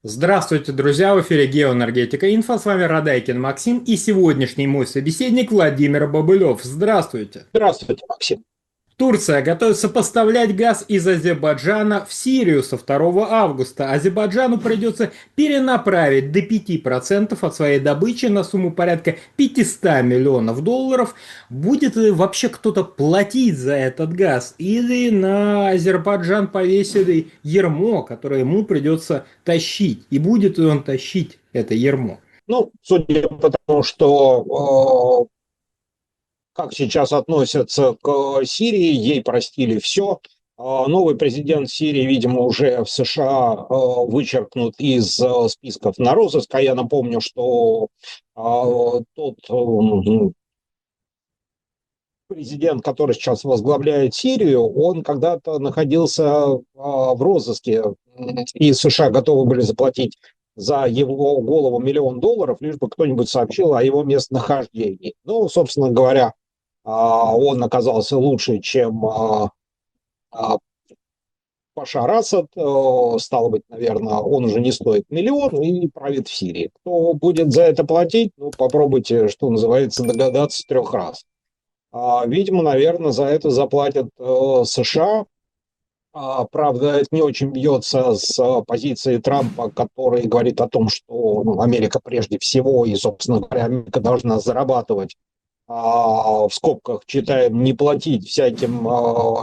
Здравствуйте, друзья! В эфире Геоэнергетика Инфо. С вами Радайкин Максим и сегодняшний мой собеседник Владимир Бобылев. Здравствуйте! Здравствуйте, Максим. Турция готовится поставлять газ из Азербайджана в Сирию со 2 августа. Азербайджану придется перенаправить до 5% от своей добычи на сумму порядка 500 миллионов долларов. Будет ли вообще кто-то платить за этот газ? Или на Азербайджан повесили ярмо, которое ему придется тащить? И будет ли он тащить это ярмо? Ну, судя по тому, что как сейчас относятся к Сирии, ей простили все. Новый президент Сирии, видимо, уже в США вычеркнут из списков на розыск. А я напомню, что тот президент, который сейчас возглавляет Сирию, он когда-то находился в розыске, и США готовы были заплатить за его голову $1 000 000, лишь бы кто-нибудь сообщил о его местонахождении. Ну, собственно говоря, он оказался лучше, чем Башар Асад. Стало быть, наверное, он уже не стоит миллион и правит в Сирии. Кто будет за это платить? Ну, попробуйте, что называется, догадаться с 3 раз. Видимо, наверное, за это заплатят США. Правда, это не очень бьется с позиции Трампа, который говорит о том, что Америка прежде всего, и, собственно говоря, Америка должна зарабатывать, в скобках читаем, не платить всяким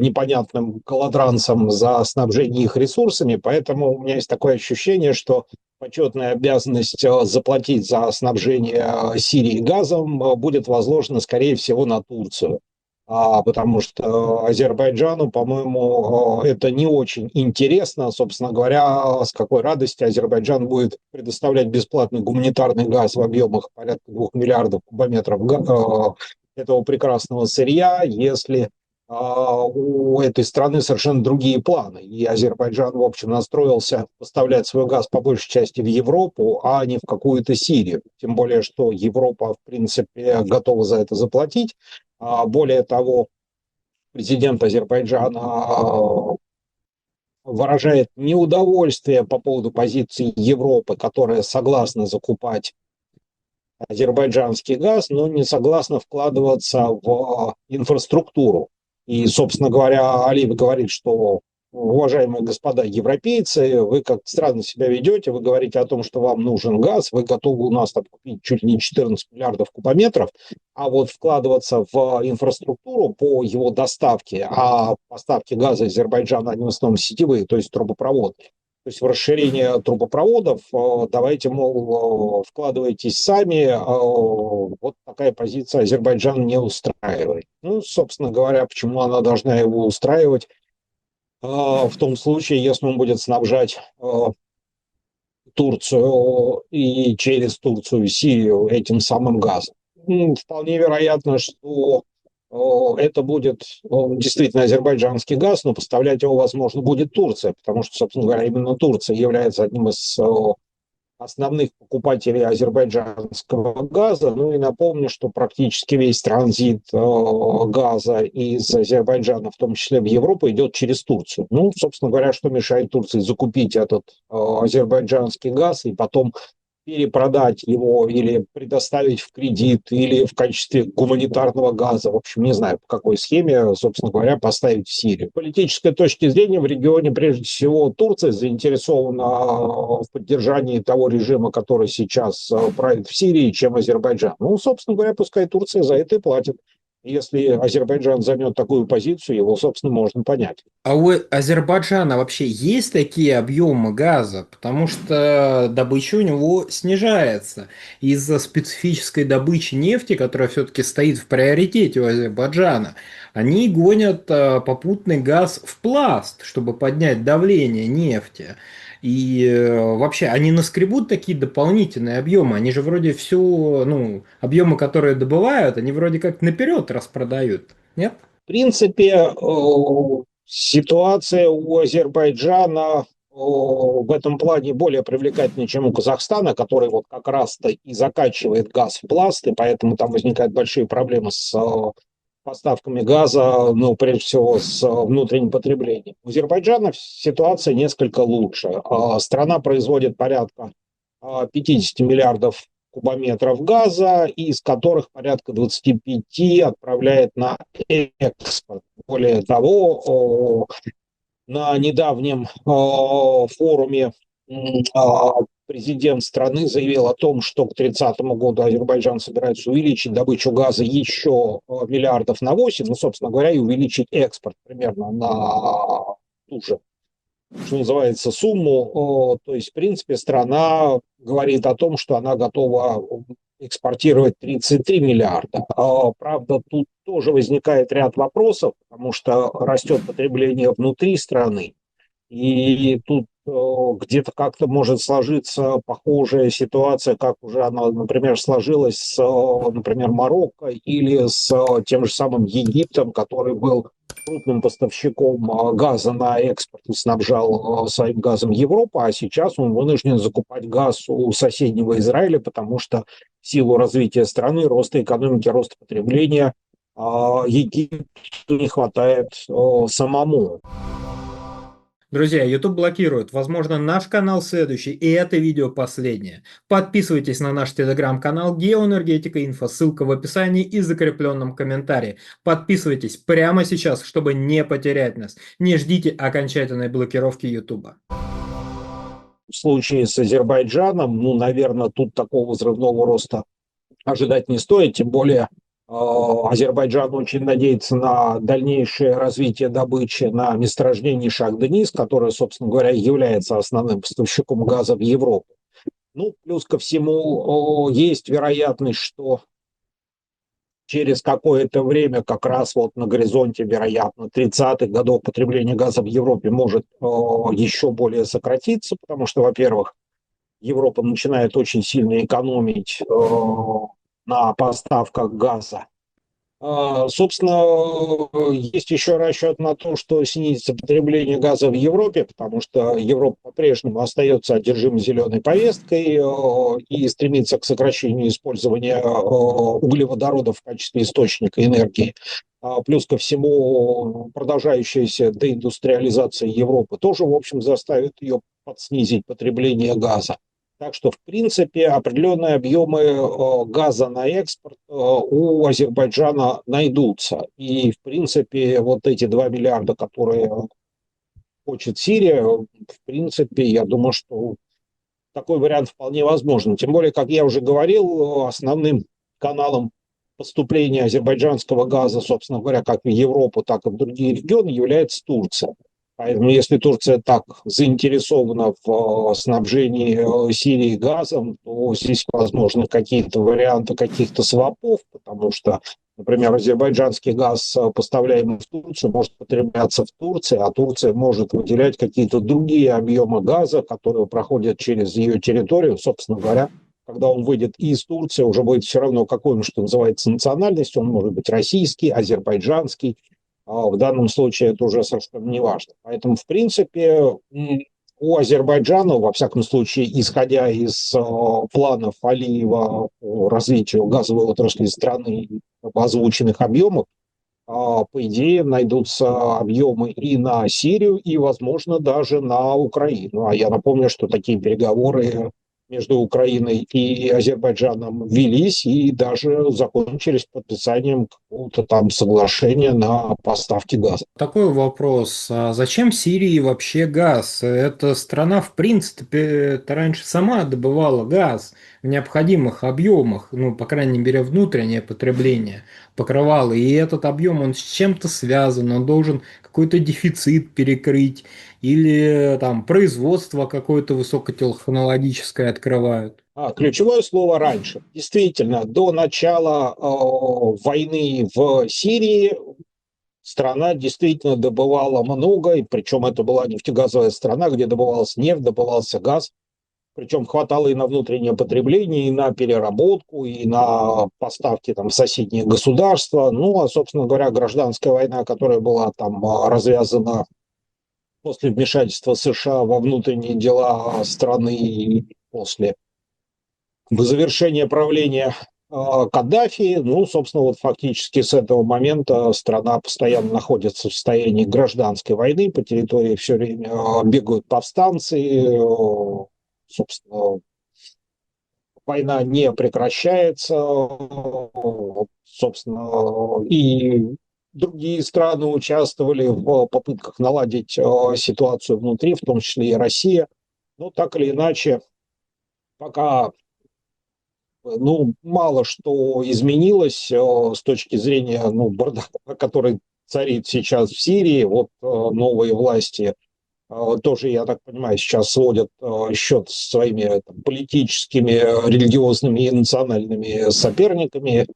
непонятным колодранцам за снабжение их ресурсами. Поэтому у меня есть такое ощущение, что почетная обязанность заплатить за снабжение Сирии газом будет возложена, скорее всего, на Турцию. Потому что Азербайджану, по-моему, это не очень интересно. Собственно говоря, с какой радости Азербайджан будет предоставлять бесплатный гуманитарный газ в объемах порядка 2 миллиардов кубометров этого прекрасного сырья, если у этой страны совершенно другие планы. И Азербайджан, в общем, настроился поставлять свой газ по большей части в Европу, а не в какую-то Сирию. Тем более, что Европа, в принципе, готова за это заплатить. Более того, президент Азербайджана выражает неудовольствие по поводу позиции Европы, которая согласна закупать азербайджанский газ, но не согласна вкладываться в инфраструктуру. И, собственно говоря, Алиев говорит, что, уважаемые господа европейцы, вы как странно себя ведете, вы говорите о том, что вам нужен газ, вы готовы у нас там купить чуть ли не 14 миллиардов кубометров, а вот вкладываться в инфраструктуру по его доставке, а поставки газа Азербайджана, они в основном сетевые, то есть трубопроводные, то есть в расширение трубопроводов, давайте, мол, вкладывайтесь сами, вот такая позиция Азербайджана не устраивает. Ну, собственно говоря, почему она должна его устраивать в том случае, если он будет снабжать Турцию и через Турцию Сирию этим самым газом. Вполне вероятно, что это будет действительно азербайджанский газ, но поставлять его, возможно, будет Турция, потому что, собственно говоря, именно Турция является одним из основных покупателей азербайджанского газа. Ну и напомню, что практически весь транзит газа из Азербайджана, в том числе в Европу, идет через Турцию. Ну, собственно говоря, что мешает Турции закупить этот азербайджанский газ и потом перепродать его или предоставить в кредит, или в качестве гуманитарного газа, в общем, не знаю, по какой схеме, собственно говоря, поставить в Сирию. С политической точки зрения в регионе, прежде всего, Турция заинтересована в поддержании того режима, который сейчас правит в Сирии, чем Азербайджан. Ну, собственно говоря, пускай Турция за это и платит. Если Азербайджан займет такую позицию, его, собственно, можно понять. А у Азербайджана вообще есть такие объемы газа? Потому что добыча у него снижается из-за специфической добычи нефти, которая все-таки стоит в приоритете у Азербайджана. Они гонят попутный газ в пласт, чтобы поднять давление нефти. И вообще, они наскребут такие дополнительные объемы. Они же вроде все, ну, объемы, которые добывают, они вроде как наперед распродают. Нет? В принципе, ситуация у Азербайджана в этом плане более привлекательна, чем у Казахстана, который вот как раз-то и закачивает газ в пласт, и поэтому там возникают большие проблемы с поставками газа, ну, прежде всего, с внутренним потреблением. У Азербайджана ситуация несколько лучше. Страна производит порядка 50 миллиардов кубометров газа, из которых порядка 25 отправляет на экспорт. Более того, на недавнем форуме президент страны заявил о том, что к 30 году Азербайджан собирается увеличить добычу газа еще миллиардов на 8, ну, собственно говоря, и увеличить экспорт примерно на ту же, что называется, сумму. То есть, в принципе, страна говорит о том, что она готова экспортировать 33 миллиарда. Правда, тут тоже возникает ряд вопросов, потому что растет потребление внутри страны, и тут где-то как-то может сложиться похожая ситуация, как уже она, например, сложилась с, например, Марокко или с тем же самым Египтом, который был крупным поставщиком газа на экспорт и снабжал своим газом Европу, а сейчас он вынужден закупать газ у соседнего Израиля, потому что в силу развития страны, роста экономики, роста потребления Египту не хватает самому. Друзья, YouTube блокирует. Возможно, наш канал следующий, и это видео последнее. Подписывайтесь на наш телеграм-канал Геоэнергетика Инфо, ссылка в описании и закрепленном комментарии. Подписывайтесь прямо сейчас, чтобы не потерять нас. Не ждите окончательной блокировки YouTube. В случае с Азербайджаном, ну, наверное, тут такого взрывного роста ожидать не стоит, тем более Азербайджан очень надеется на дальнейшее развитие добычи на месторождении Шах-Денис, которое, собственно говоря, является основным поставщиком газа в Европу. Ну, плюс ко всему, есть вероятность, что через какое-то время, как раз вот на горизонте, вероятно, 30-х годов потребление газа в Европе может еще более сократиться, потому что, во-первых, Европа начинает очень сильно экономить на поставках газа. Собственно, есть еще расчет на то, что снизится потребление газа в Европе, потому что Европа по-прежнему остается одержима зеленой повесткой и стремится к сокращению использования углеводородов в качестве источника энергии. Плюс ко всему, продолжающаяся деиндустриализация Европы тоже, в общем, заставит ее подснизить потребление газа. Так что, в принципе, определенные объемы газа на экспорт у Азербайджана найдутся. И, в принципе, вот эти 2 миллиарда, которые хочет Сирия, в принципе, я думаю, что такой вариант вполне возможен. Тем более, как я уже говорил, основным каналом поступления азербайджанского газа, собственно говоря, как в Европу, так и в другие регионы, является Турция. Поэтому если Турция так заинтересована в снабжении Сирии газом, то здесь возможны какие-то варианты каких-то свопов, потому что, например, азербайджанский газ, поставляемый в Турцию, может потребляться в Турции, а Турция может выделять какие-то другие объемы газа, которые проходят через ее территорию, собственно говоря. Когда он выйдет из Турции, уже будет все равно, какой он, что называется, национальность. Он может быть российский, азербайджанский. В данном случае это уже совершенно не важно. Поэтому, в принципе, у Азербайджана, во всяком случае, исходя из планов Алиева по развитию газовой отрасли страны, озвученных объемов, по идее, найдутся объемы и на Сирию, и, возможно, даже на Украину. А я напомню, что такие переговоры между Украиной и Азербайджаном велись и даже закончились подписанием какого-то там соглашения на поставки газа. Такой вопрос. А зачем Сирии вообще газ? Эта страна, в принципе, раньше сама добывала газ в необходимых объемах, ну, по крайней мере, внутреннее потребление покрывало. И этот объем, он с чем-то связан, он должен какой-то дефицит перекрыть или там производство какое-то высокотехнологическое открывают. Ключевое слово раньше. Действительно, до начала войны в Сирии страна действительно добывала много, и причем это была нефтегазовая страна, где добывалась нефть, добывался газ, причем хватало и на внутреннее потребление, и на переработку, и на поставки там, в соседние государства. Ну, а, собственно говоря, гражданская война, которая была там развязана после вмешательства США во внутренние дела страны и после завершения правления Каддафи. Ну, собственно, вот фактически с этого момента страна постоянно находится в состоянии гражданской войны, по территории все время бегают повстанцы, собственно, война не прекращается, собственно, и другие страны участвовали в попытках наладить ситуацию внутри, в том числе и Россия. Но так или иначе, пока ну, мало что изменилось с точки зрения ну, бардака, который царит сейчас в Сирии. Вот новые власти тоже, я так понимаю, сейчас сводят счет с своими там, политическими, религиозными и национальными соперниками.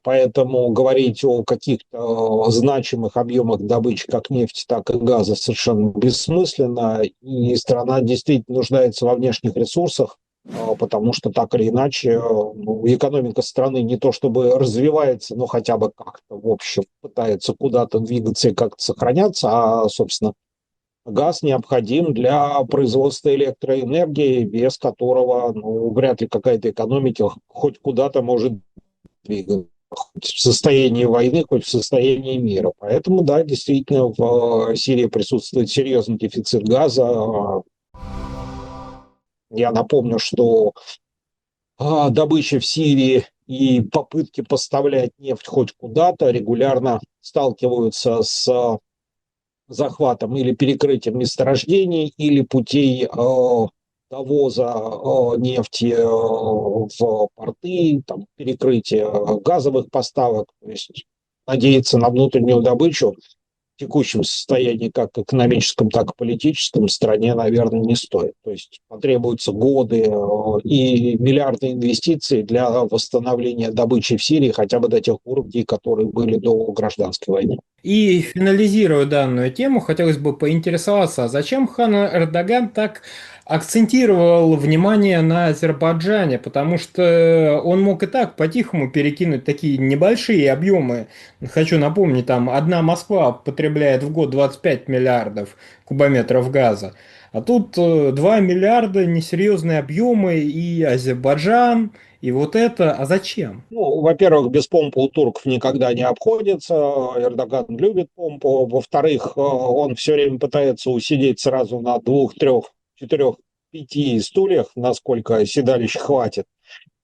Поэтому говорить о каких-то значимых объемах добычи как нефти, так и газа совершенно бессмысленно. И страна действительно нуждается во внешних ресурсах, потому что так или иначе ну, экономика страны не то чтобы развивается, но хотя бы как-то, в общем, пытается куда-то двигаться и как-то сохраняться, а, собственно, газ необходим для производства электроэнергии, без которого ну, вряд ли какая-то экономика хоть куда-то может двигаться. Хоть в состоянии войны, хоть в состоянии мира. Поэтому, да, действительно, в Сирии присутствует серьезный дефицит газа. Я напомню, что добыча в Сирии и попытки поставлять нефть хоть куда-то регулярно сталкиваются с захватом или перекрытием месторождений, или путей довоза нефти в порты, там, перекрытие газовых поставок. То есть надеяться на внутреннюю добычу в текущем состоянии, как экономическом, так и политическом, стране, наверное, не стоит. То есть потребуются годы и миллиарды инвестиций для восстановления добычи в Сирии хотя бы до тех уровней, которые были до гражданской войны. И финализируя данную тему, хотелось бы поинтересоваться, а зачем хан Эрдоган так акцентировал внимание на Азербайджане? Потому что он мог и так по-тихому перекинуть такие небольшие объемы. Хочу напомнить, там одна Москва потребляет в год 25 миллиардов кубометров газа. А тут 2 миллиарда, несерьезные объемы, и Азербайджан, и вот это. А зачем? Ну, во-первых, без помпы у турков никогда не обходится. Эрдоган любит помпу. Во-вторых, он все время пытается усидеть сразу на двух, трех, четырех, пяти стульях, насколько седалищ хватит.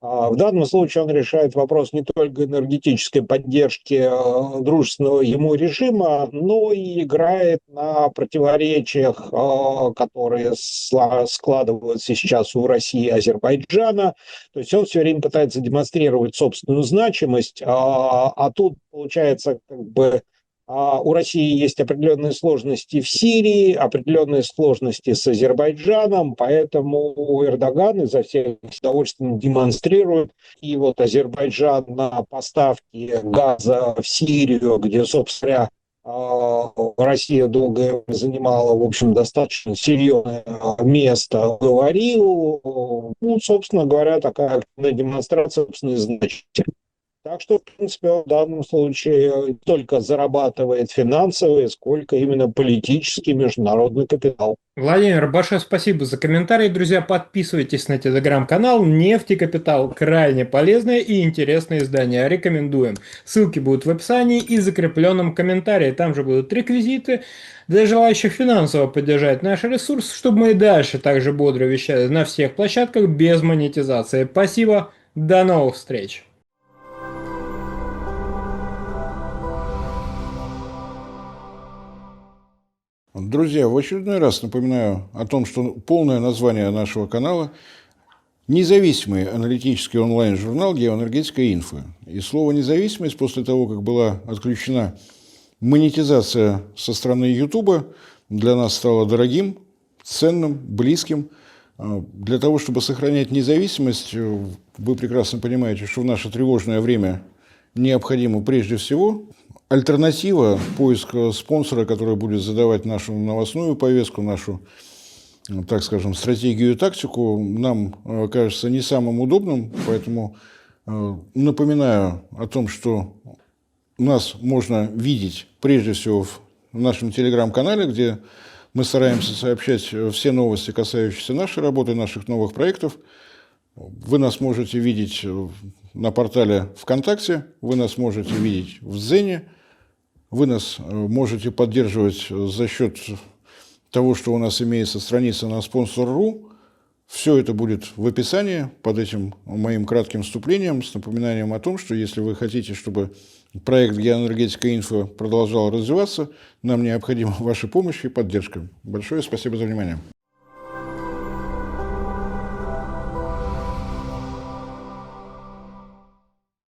В данном случае он решает вопрос не только энергетической поддержки дружественного ему режима, но и играет на противоречиях, которые складываются сейчас у России и Азербайджана. То есть он все время пытается демонстрировать собственную значимость, а тут получается как бы у России есть определенные сложности в Сирии, определенные сложности с Азербайджаном, поэтому Эрдоган изо всех с удовольствием демонстрирует. И вот Азербайджан на поставки газа в Сирию, где, собственно, Россия долго занимала, в общем, достаточно серьезное место, говорил. Ну, собственно говоря, такая активная демонстрация собственной значимости. Так что, в принципе, он в данном случае не только зарабатывает финансовый, сколько именно политический международный капитал. Владимир, большое спасибо за комментарии. Друзья, подписывайтесь на телеграм-канал «Нефть Капитал». Крайне полезное и интересное издание. Рекомендуем. Ссылки будут в описании и закрепленном комментарии. Там же будут реквизиты для желающих финансово поддержать наш ресурс, чтобы мы и дальше также бодро вещали на всех площадках без монетизации. Спасибо. До новых встреч. Друзья, в очередной раз напоминаю о том, что полное название нашего канала – независимый аналитический онлайн-журнал «Геоэнергетика Инфо». И слово «независимость» после того, как была отключена монетизация со стороны Ютуба, для нас стало дорогим, ценным, близким. Для того, чтобы сохранять независимость, вы прекрасно понимаете, что в наше тревожное время необходимо прежде всего альтернатива, поиск спонсора, который будет задавать нашу новостную повестку, нашу, так скажем, стратегию и тактику, нам кажется не самым удобным. Поэтому напоминаю о том, что нас можно видеть прежде всего в нашем телеграм-канале, где мы стараемся сообщать все новости, касающиеся нашей работы, наших новых проектов. Вы нас можете видеть на портале ВКонтакте, вы нас можете видеть в Дзене, вы нас можете поддерживать за счет того, что у нас имеется страница на Sponsor.ru. Все это будет в описании под этим моим кратким вступлением с напоминанием о том, что если вы хотите, чтобы проект «Геоэнергетика Инфо» продолжал развиваться, нам необходима ваша помощь и поддержка. Большое спасибо за внимание.